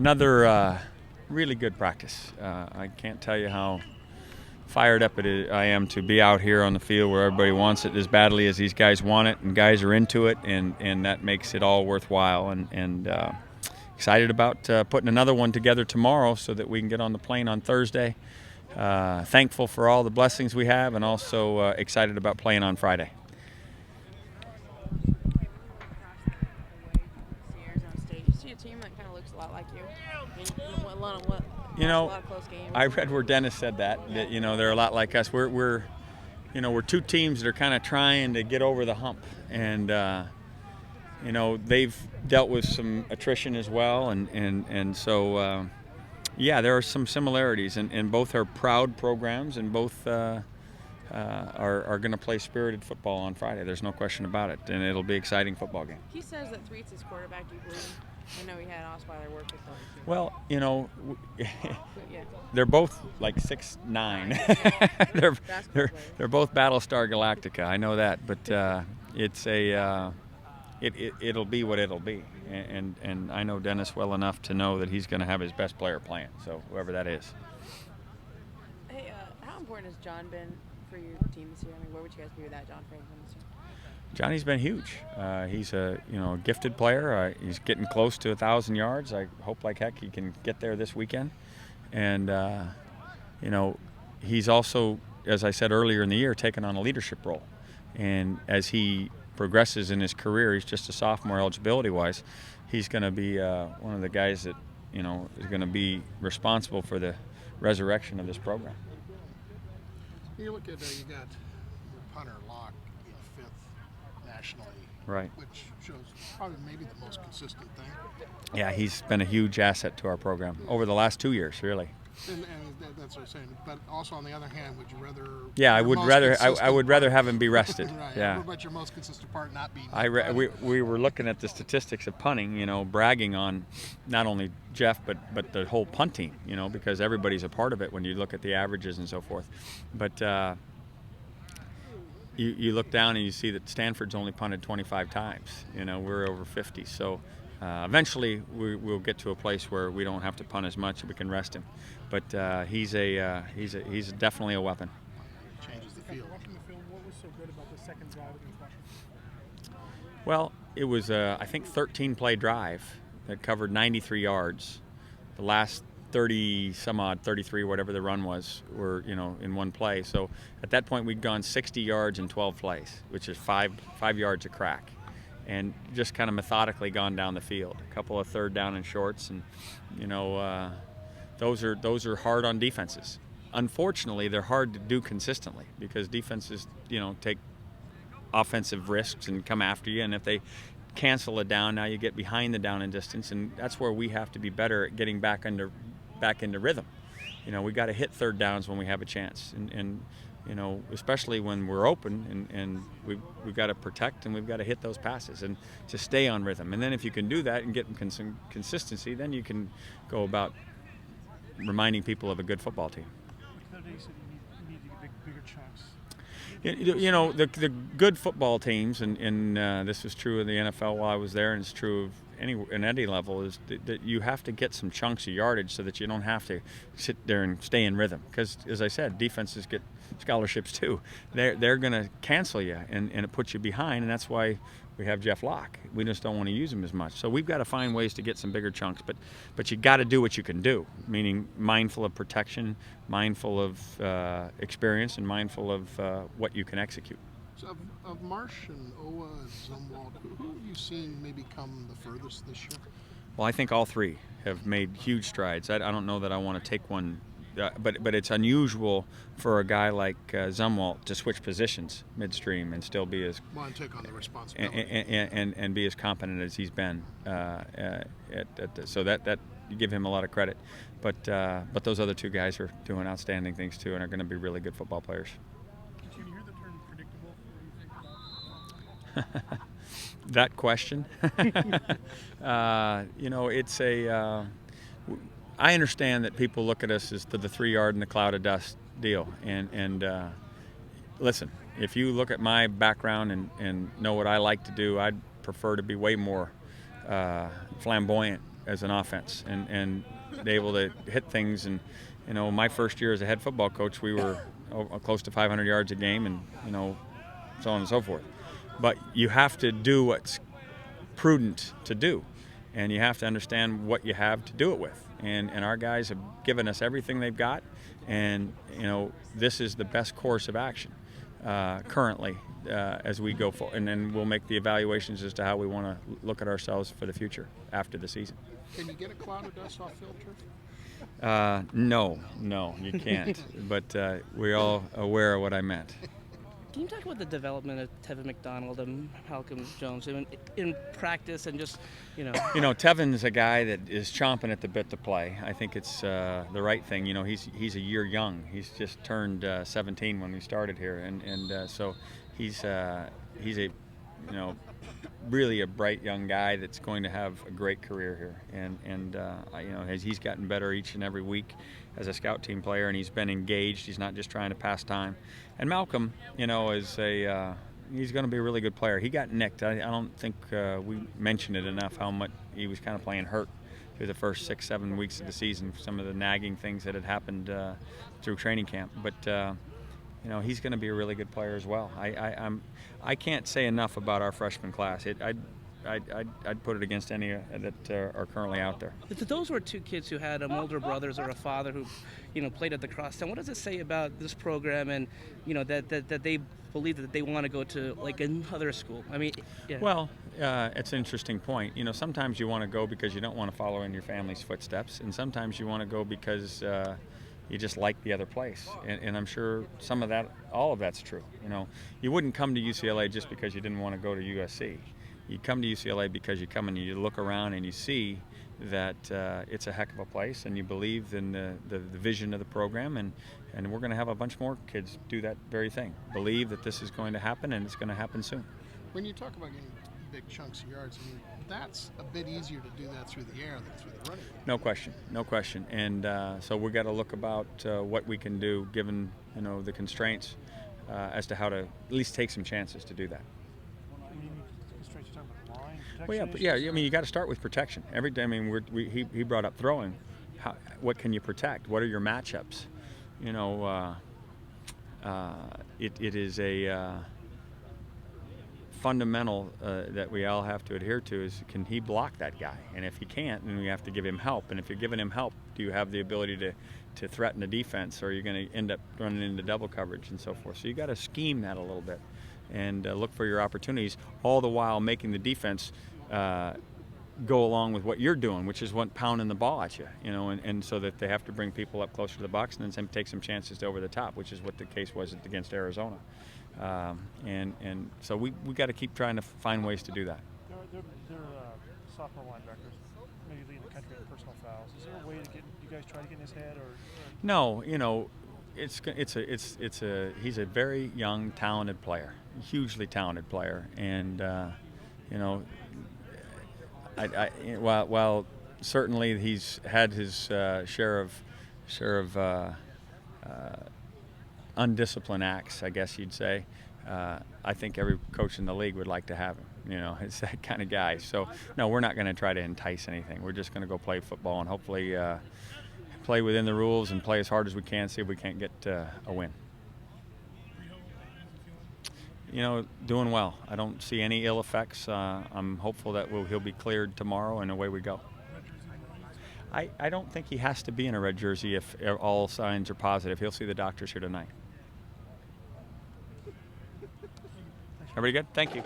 Another really good practice. I can't tell you how fired up I am to be out here on the field where everybody wants it as badly as these guys want it, and guys are into it, and that makes it all worthwhile. And excited about putting another one together tomorrow so that we can get on the plane on Thursday. Thankful for all the blessings we have, and also excited about playing on Friday. A team that kind of looks a lot like you. You know, a lot of close games. I read where Dennis said that they're a lot like us. We're two teams that are kind of trying to get over the hump, and they've dealt with some attrition as well, and so there are some similarities, and both are proud programs, and both are going to play spirited football on Friday. There's no question about it, and it'll be an exciting football game. He says that Threets is quarterback. Do you believe him? I know he had Osweiler work with them. Well, they're both like 6'9". they're both Battlestar Galactica. I know that, but it'll be what it'll be, and I know Dennis well enough to know that he's going to have his best player playing. So whoever that is. Hey, how important has John been for your team this year? I mean, where would you guys be without John Franklin this year? Johnny's been huge. He's a gifted player. He's getting close to 1,000 yards. I hope like heck he can get there this weekend. And he's also, as I said earlier in the year, taken on a leadership role. And as he progresses in his career, he's just a sophomore eligibility-wise. He's going to be one of the guys that is going to be responsible for the resurrection of this program. You look at you got your punter Locke in fifth nationally, right? Which shows probably maybe the most consistent thing. Yeah, he's been a huge asset to our program over the last 2 years, really. And that's what I'm saying. But also on the other hand, would you rather? Yeah, I would rather have him be rested. Right. Yeah. What about your most consistent part not being? We were looking at the statistics of punting, bragging on not only Jeff but the whole punt team, because everybody's a part of it when you look at the averages and so forth. But you look down and you see that Stanford's only punted 25 times. We're over 50. So eventually we'll get to a place where we don't have to punt as much and we can rest him. But he's definitely a weapon. Changes the field. Watching the film, what was so good about the second drive against Washington? Well, it was I think 13-play drive that covered 93 yards. The last 30 some odd, 33, whatever the run was, were in one play. So at that point we'd gone 60 yards in 12 plays, which is five yards a crack, and just kind of methodically gone down the field. A couple of third down and shorts, and those are hard on defenses. Unfortunately, they're hard to do consistently because defenses take offensive risks and come after you, and if they cancel it down, now you get behind the down and distance, and that's where we have to be better at getting back into rhythm. We got to hit third downs when we have a chance, and especially when we're open, and we've got to protect, and we've got to hit those passes and to stay on rhythm. And then if you can do that and get some consistency, then you can go about reminding people of a good football team. You said you need to get bigger chunks. The good football teams, and this was true in the NFL while I was there, and it's true of any level, is that you have to get some chunks of yardage so that you don't have to sit there and stay in rhythm. Because, as I said, defenses get scholarships too. They're going to cancel you, and it puts you behind, and that's why we have Jeff Locke. We just don't want to use him as much. So we've got to find ways to get some bigger chunks, but you got to do what you can do, meaning mindful of protection, mindful of experience, and mindful of what you can execute. So of Marsh and Owa and Zumwalt, who have you seen maybe come the furthest this year? Well, I think all three have made huge strides. I don't know that I want to take one, but it's unusual for a guy like Zumwalt to switch positions midstream and still be as and take on the responsibility and be as competent as he's been. So that you give him a lot of credit. But those other two guys are doing outstanding things too, and are going to be really good football players. Did you hear the term predictable? That question. It's a. I understand that people look at us as the 3-yard and the cloud of dust deal, and listen, if you look at my background and know what I like to do, I'd prefer to be way more flamboyant as an offense and able to hit things. And my first year as a head football coach, we were close to 500 yards a game, and so on and so forth. But you have to do what's prudent to do, and you have to understand what you have to do it with. And our guys have given us everything they've got, and this is the best course of action currently as we go forward. And then we'll make the evaluations as to how we want to look at ourselves for the future after the season. Can you get a cloud of dust off field turf? No, you can't. But we're all aware of what I meant. Can you talk about the development of Tevin McDonald and Malcolm Jones in practice and just, Tevin's a guy that is chomping at the bit to play. I think it's the right thing. He's a year young. He's just turned 17 when we started here, and so he's a really a bright young guy that's going to have a great career here. And as he's gotten better each and every week as a scout team player, and he's been engaged. He's not just trying to pass time. And Malcolm, is he's going to be a really good player. He got nicked. I don't think we mentioned it enough how much he was kind of playing hurt through the first 6-7 weeks of the season for some of the nagging things that had happened through training camp. But he's going to be a really good player as well. I can't say enough about our freshman class. I'd put it against any that are currently out there. Those were two kids who had older brothers or a father who, played at the Crosstown. What does it say about this program and, that they believe that they want to go to like another school? I mean, yeah. Well, it's an interesting point. Sometimes you want to go because you don't want to follow in your family's footsteps, and sometimes you want to go because you just like the other place. And I'm sure all of that's true. You wouldn't come to UCLA just because you didn't want to go to USC. You come to UCLA because you come and you look around and you see that it's a heck of a place, and you believe in the vision of the program, and we're going to have a bunch more kids do that very thing. Believe that this is going to happen, and it's going to happen soon. When you talk about getting big chunks of yards, that's a bit easier to do that through the air than through the running game. No question. And so we've got to look about what we can do given the constraints as to how to at least take some chances to do that. Well, yeah. You got to start with protection. Every day, he brought up throwing. What can you protect? What are your matchups? It is a fundamental that we all have to adhere to is, can he block that guy? And if he can't, then we have to give him help. And if you're giving him help, do you have the ability to threaten the defense, or are you going to end up running into double coverage and so forth? So you got to scheme that a little bit and look for your opportunities, all the while making the defense go along with what you're doing, which is pounding the ball at you, and so that they have to bring people up closer to the box and then take some chances to over the top, which is what the case was against Arizona. And so we got to keep trying to find ways to do that. They're sophomore linebackers, maybe leading the country in personal fouls. Is there a way to get you guys try to get in his head, or? No, he's a very young, talented player, hugely talented player, and while certainly he's had his share of undisciplined acts, I guess you'd say. I think every coach in the league would like to have him. It's that kind of guy. So, no, we're not going to try to entice anything. We're just going to go play football and hopefully play within the rules and play as hard as we can, see if we can't get a win. Doing well. I don't see any ill effects. I'm hopeful that he'll be cleared tomorrow, and away we go. I don't think he has to be in a red jersey if all signs are positive. He'll see the doctors here tonight. Everybody good? Thank you.